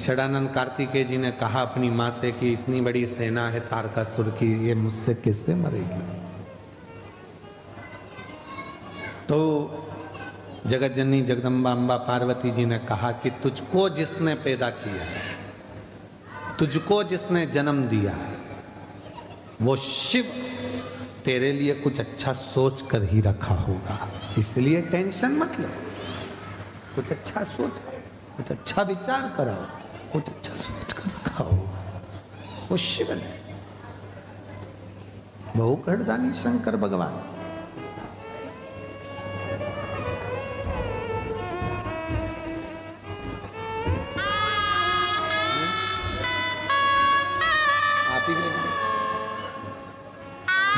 षडानंद कार्तिकेय जी ने कहा अपनी माँ से कि इतनी बड़ी सेना है तारकासुर की, ये मुझसे किससे मरेगी। तो जगत जननी जगदम्बा अम्बा पार्वती जी ने कहा कि तुझको जिसने पैदा किया है, तुझको जिसने जन्म दिया है, वो शिव तेरे लिए कुछ अच्छा सोच कर ही रखा होगा, इसलिए टेंशन मत लो। कुछ अच्छा सोच, कुछ अच्छा विचार कराओ, कुछ अच्छा सोच कर रखा होगा। वो शिव ने, वो गर्दानी शंकर भगवान।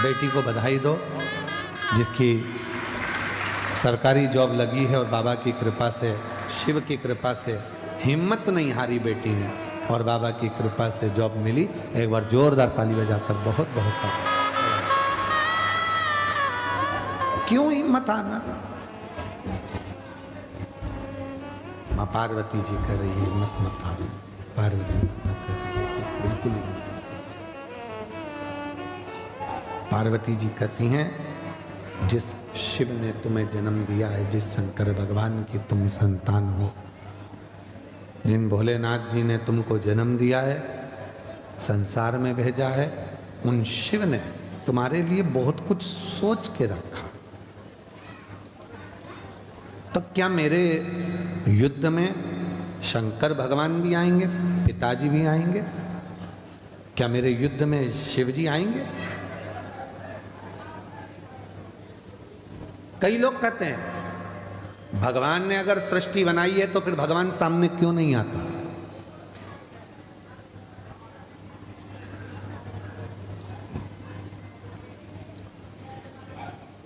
बेटी को बधाई दो जिसकी सरकारी जॉब लगी है और बाबा की कृपा से, शिव की कृपा से हिम्मत नहीं हारी बेटी ने और बाबा की कृपा से जॉब मिली। एक बार जोरदार ताली बजाकर बहुत बहुत सारा। क्यों हिम्मत हारना? माँ पार्वती जी कह रही है हिम्मत मत हारो। पार्वती माता कह रही है बिल्कुल हिम्मत। पार्वती जी कहती हैं जिस शिव ने तुम्हें जन्म दिया है, जिस शंकर भगवान की तुम संतान हो, जिन भोलेनाथ जी ने तुमको जन्म दिया है, संसार में भेजा है, उन शिव ने तुम्हारे लिए बहुत कुछ सोच के रखा। तो क्या मेरे युद्ध में शंकर भगवान भी आएंगे, पिताजी भी आएंगे? क्या मेरे युद्ध में शिव जी आएंगे? कई लोग कहते हैं भगवान ने अगर सृष्टि बनाई है तो फिर भगवान सामने क्यों नहीं आता?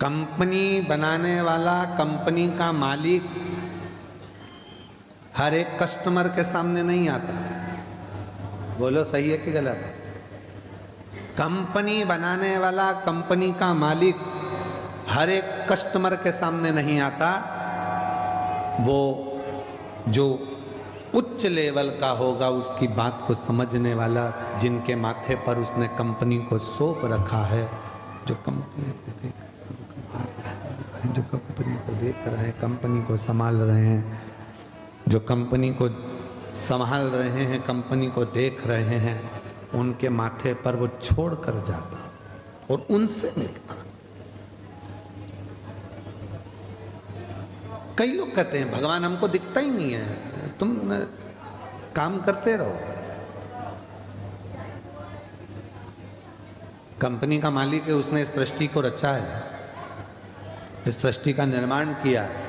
कंपनी बनाने वाला, कंपनी का मालिक हर एक कस्टमर के सामने नहीं आता। बोलो सही है कि गलत है? कंपनी बनाने वाला, कंपनी का मालिक हर एक कस्टमर के सामने नहीं आता। वो जो उच्च लेवल का होगा, उसकी बात को समझने वाला, जिनके माथे पर उसने कंपनी को सौंप रखा है, जो कंपनी को देख रहे हैं, कंपनी को संभाल रहे हैं, जो कंपनी को संभाल रहे हैं, कंपनी को देख रहे हैं, उनके माथे पर वो छोड़ कर जाता और उनसे मिलता। कई लोग कहते हैं भगवान हमको दिखता ही नहीं है, तुम काम करते रहो। कंपनी का मालिक है, उसने इस सृष्टि को रचा है, इस सृष्टि का निर्माण किया है।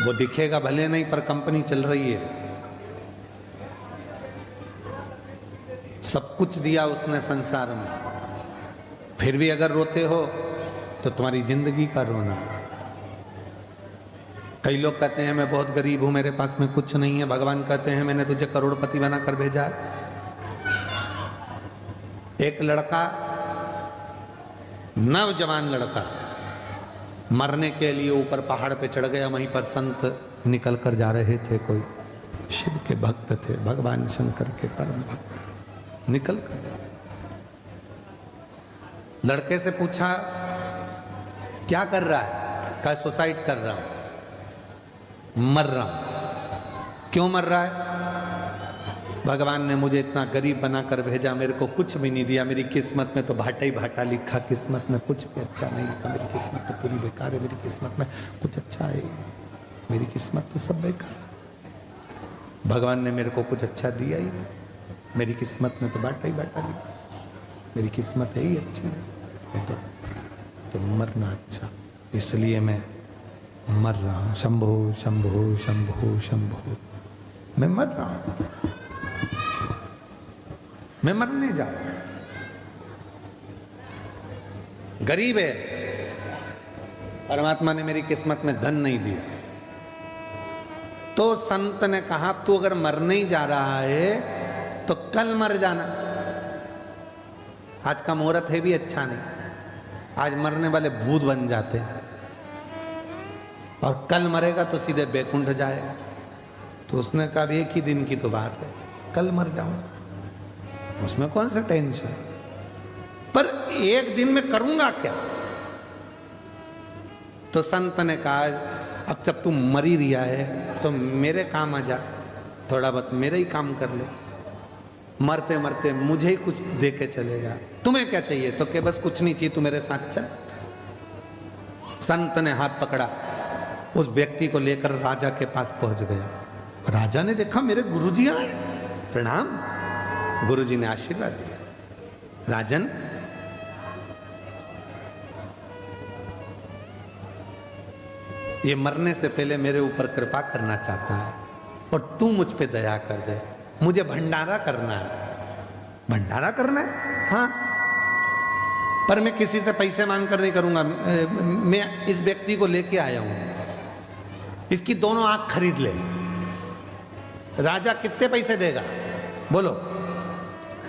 वो दिखेगा भले नहीं, पर कंपनी चल रही है। सब कुछ दिया उसने संसार में, फिर भी अगर रोते हो तो तुम्हारी जिंदगी का रोना। कई लोग कहते हैं मैं बहुत गरीब हूं, मेरे पास में कुछ नहीं है। भगवान कहते हैं मैंने तुझे करोड़पति बनाकर भेजा है। एक लड़का, नौजवान लड़का, मरने के लिए ऊपर पहाड़ पे चढ़ गया। वहीं पर संत निकल कर जा रहे थे, कोई शिव के भक्त थे, भगवान शंकर के परम भक्त, निकल कर जा। लड़के से पूछा क्या कर रहा है? क्या सुसाइड कर रहा हूं, मर रहा हूं। क्यों मर रहा है? भगवान ने मुझे इतना गरीब बनाकर भेजा, मेरे को कुछ भी नहीं दिया। मेरी किस्मत में तो भाटा ही भाटा लिखा, किस्मत में कुछ भी अच्छा नहीं लिखा। मेरी किस्मत तो पूरी बेकार है, मेरी किस्मत में कुछ अच्छा है, मेरी किस्मत तो सब बेकार है। भगवान ने मेरे को कुछ अच्छा दिया ही नहीं, मेरी किस्मत में तो भाटा ही भाटा लिखा, मेरी किस्मत है ही अच्छी है, तो मरना अच्छा, इसलिए मैं मर रहा हूं। शंभो शंभो शंभो शंभो, मैं मर रहा हूं, मैं मरने जा रहा हूं। गरीब है, परमात्मा ने मेरी किस्मत में धन नहीं दिया। तो संत ने कहा तू अगर मरने ही जा रहा है तो कल मर जाना। आज का मुहूर्त है भी अच्छा नहीं, आज मरने वाले भूत बन जाते हैं और कल मरेगा तो सीधे बैकुंठ जाएगा। तो उसने कहा एक ही दिन की तो बात है, कल मर जाऊंगा, उसमें कौन सा टेंशन, पर एक दिन में करूंगा क्या। तो संत ने कहा अब जब तू मर ही रिया है तो मेरे काम आ जा, थोड़ा बहुत मेरे ही काम कर ले, मरते मरते मुझे ही कुछ दे के चलेगा, तुम्हें क्या चाहिए। तो के बस कुछ नहीं चाहिए, तू मेरे साथ चल। संत ने हाथ पकड़ा, उस व्यक्ति को लेकर राजा के पास पहुंच गया। राजा ने देखा मेरे गुरुजी आए, प्रणाम। गुरुजी ने आशीर्वाद दिया, राजन ये मरने से पहले मेरे ऊपर कृपा करना चाहता है और तू मुझ पे दया कर दे, मुझे भंडारा करना है। भंडारा करना है? हाँ, पर मैं किसी से पैसे मांग कर नहीं करूंगा। मैं इस व्यक्ति को लेके आया हूं, इसकी दोनों आंख खरीद ले। राजा कितने पैसे देगा बोलो।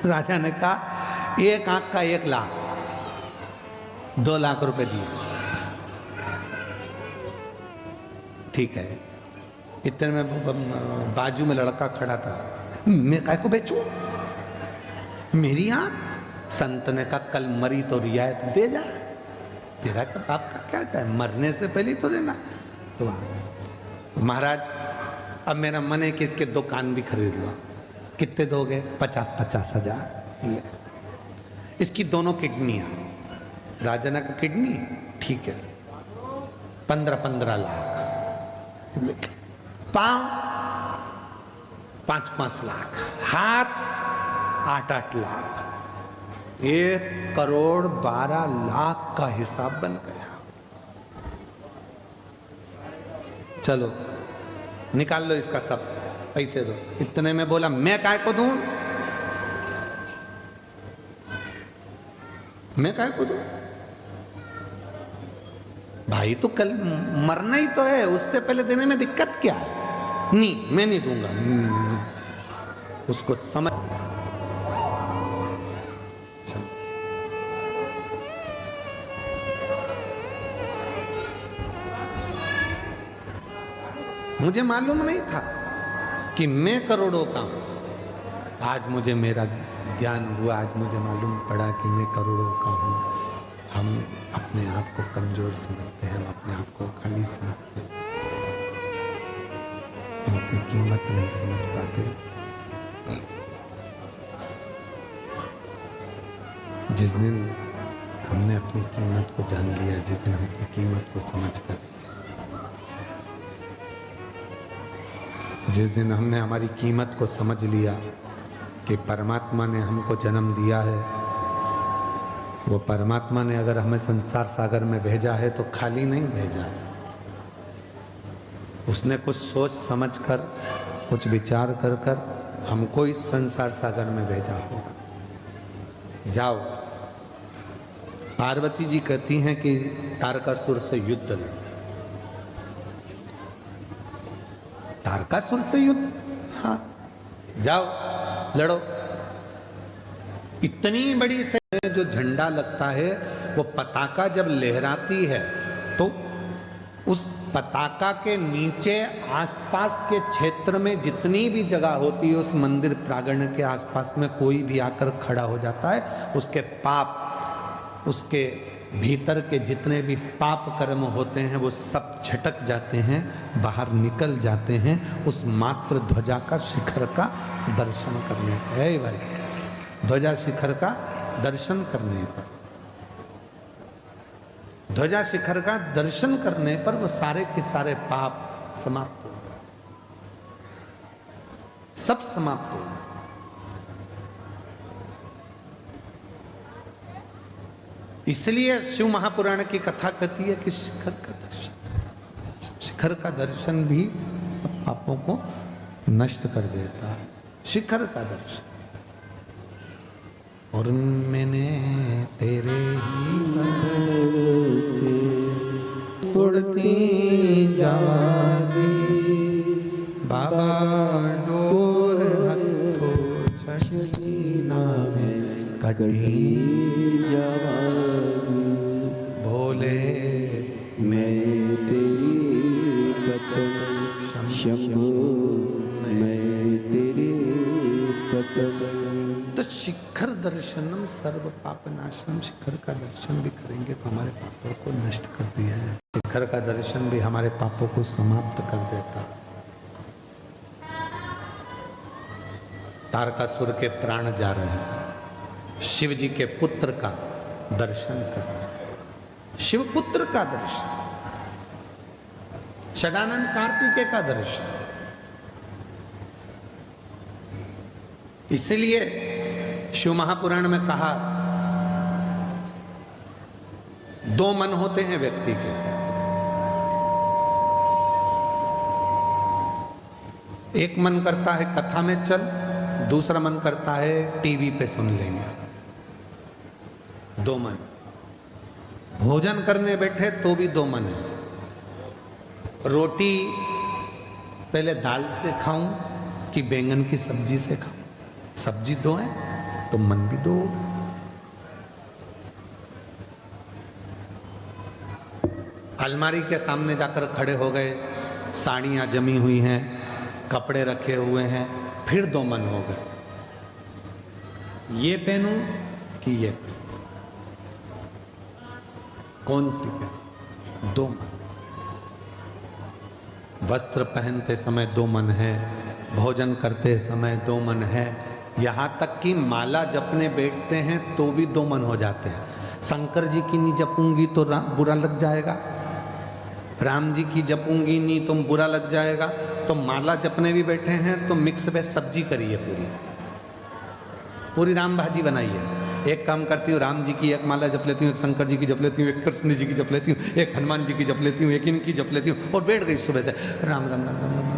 राजा ने कहा एक आंख का 1 लाख, 2 लाख रुपए दिए। ठीक है। इतने में बाजू में लड़का खड़ा था, मैं काय को बेचूं मेरी आंख। संत ने कहा कल मरी तो रियायत दे जा, तेरा तो आपका क्या चाहे, मरने से पहले तो देना। तो महाराज अब मेरा मन है कि इसके 2 कान भी खरीद लो। कितने दोगे? 50-50 हजार। इसकी दोनों किडनियां। राजा ने कहा किडनी ठीक है, 15-15 लाख। पांव 5-5 लाख, हाथ 8-8 लाख, 1,12,00,000 का हिसाब बन गया। चलो निकाल लो इसका सब, पैसे दो। इतने में बोला मैं काय को दूं, मैं काय को दूं भाई, तो कल मरना ही तो है, उससे पहले देने में दिक्कत क्या है। नहीं मैं नहीं दूंगा, उसको समझ। मुझे मालूम नहीं था कि मैं करोड़ों का हूं। आज मुझे मेरा ज्ञान हुआ, आज मुझे मालूम पड़ा कि मैं करोड़ों का हूं। हम अपने आप को कमजोर समझते हैं, हम अपने आप को खाली समझते हैं, हम अपनी कीमत नहीं समझ पाते। जिस दिन हमने अपनी कीमत को जान लिया, जिस दिन हम अपनी कीमत को समझकर, जिस दिन हमने हमारी कीमत को समझ लिया कि परमात्मा ने हमको जन्म दिया है, वो परमात्मा ने अगर हमें संसार सागर में भेजा है तो खाली नहीं भेजा है। उसने कुछ सोच समझ कर, कुछ विचार कर कर हमको इस संसार सागर में भेजा होगा। जाओ। पार्वती जी कहती हैं कि तारकासुर से युद्ध लड़ो। तारकासुर से युद्ध? हाँ, जाओ लड़ो। इतनी बड़ी से जो झंडा लगता है, वो पताका जब लहराती है तो उस पताका के नीचे आसपास के क्षेत्र में जितनी भी जगह होती है, उस मंदिर प्रांगण के आसपास में कोई भी आकर खड़ा हो जाता है, उसके पाप, उसके भीतर के जितने भी पाप कर्म होते हैं वो सब झटक जाते हैं, बाहर निकल जाते हैं उस मात्र ध्वजा का शिखर का दर्शन करने पर। है भाई, ध्वजा शिखर का दर्शन करने पर, ध्वजा शिखर का दर्शन करने पर वो सारे के सारे पाप समाप्त हो, सब समाप्त हो। इसलिए शिव महापुराण की कथा कहती है कि शिखर का दर्शन, शिखर का दर्शन भी सब पापों को नष्ट कर देता है। शिखर का दर्शन। और मैंने तेरे ही से उड़ती जावागी बाबा डोर हथो छशीना में कटी जावागी भोले मैं तेरी पतंग शंभू दर्शनम सर्व पापनाशनम, शिखर का दर्शन भी करेंगे तो हमारे पापों को नष्ट कर दिया जाए। शिखर का दर्शन भी हमारे पापों को समाप्त कर देता। तारकासुर के प्राण जा रहे हैं, शिव जी के पुत्र का दर्शन कर रहे हैं। शिव पुत्र का दर्शन, षडानंद कार्तिकेय का दर्शन। इसलिए शिव महापुराण में कहा, दो मन होते हैं व्यक्ति के। एक मन करता है कथा में चल, दूसरा मन करता है टीवी पे सुन लेंगे। दो मन। भोजन करने बैठे तो भी दो मन है। रोटी पहले दाल से खाऊं कि बैंगन की सब्जी से खाऊं? सब्जी दो है तो मन भी दो होगा। अलमारी के सामने जाकर खड़े हो गए, साड़ियां जमी हुई हैं, कपड़े रखे हुए हैं, फिर दो मन हो गए, ये पहनूं कि ये पहनूं? कौन सी पहनूं? दो मन। वस्त्र पहनते समय दो मन है, भोजन करते समय दो मन है, यहां तक कि माला जपने बैठते हैं तो भी दो मन हो जाते हैं। शंकर जी की नहीं जपूंगी तो बुरा लग जाएगा, राम जी की जपूंगी नहीं तो बुरा लग जाएगा। तो माला जपने भी बैठे हैं तो मिक्स वेज सब्जी करिए, पूरी राम भाजी बनाइए। एक काम करती हूँ, राम जी की एक माला जप लेती हूँ, एक शंकर जी की जप लेती हूँ, एक कृष्ण जी की जप लेती हूँ, एक हनुमान जी की जप लेती हूँ, एक इनकी जप लेती हूँ, और बैठ गई सुबह से राम राम राम राम राम।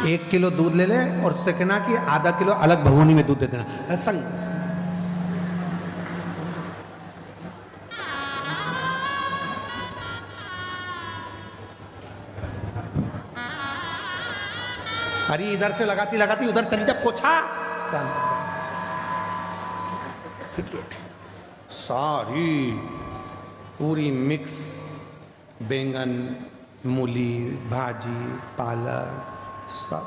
1 किलो दूध ले ले और उससे कहना कि आधा किलो अलग भगोनी में दूध दे देना। संग अरे इधर से लगाती लगाती उधर चली जा, पोछा सारी पूरी मिक्स बैंगन, मूली, भाजी, पालक, सब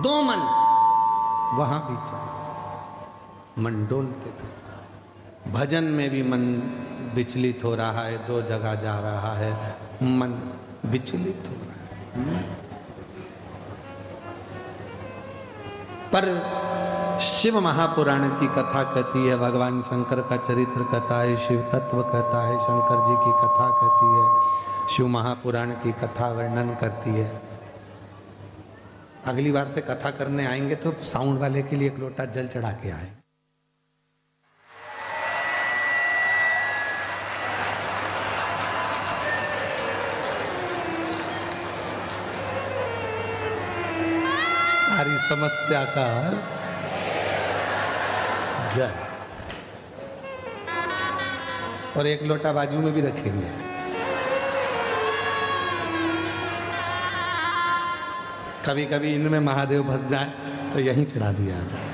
दो मन वहां भी चाहिए। मन डोलते फिर भजन में भी मन विचलित हो रहा है, दो जगह जा रहा है, मन विचलित हो रहा है। पर शिव महापुराण की कथा कहती है, भगवान शंकर का चरित्र कथा है, शिव तत्व कथा है, शंकर जी की कथा कहती है, शिव महापुराण की कथा वर्णन करती है। अगली बार से कथा करने आएंगे तो साउंड वाले के लिए एक लोटा जल चढ़ा के आए। सारी समस्या का जल, और एक लोटा बाजू में भी रखेंगे। कभी कभी इनमें महादेव फंस जाए तो यहीं चढ़ा दिया जाए।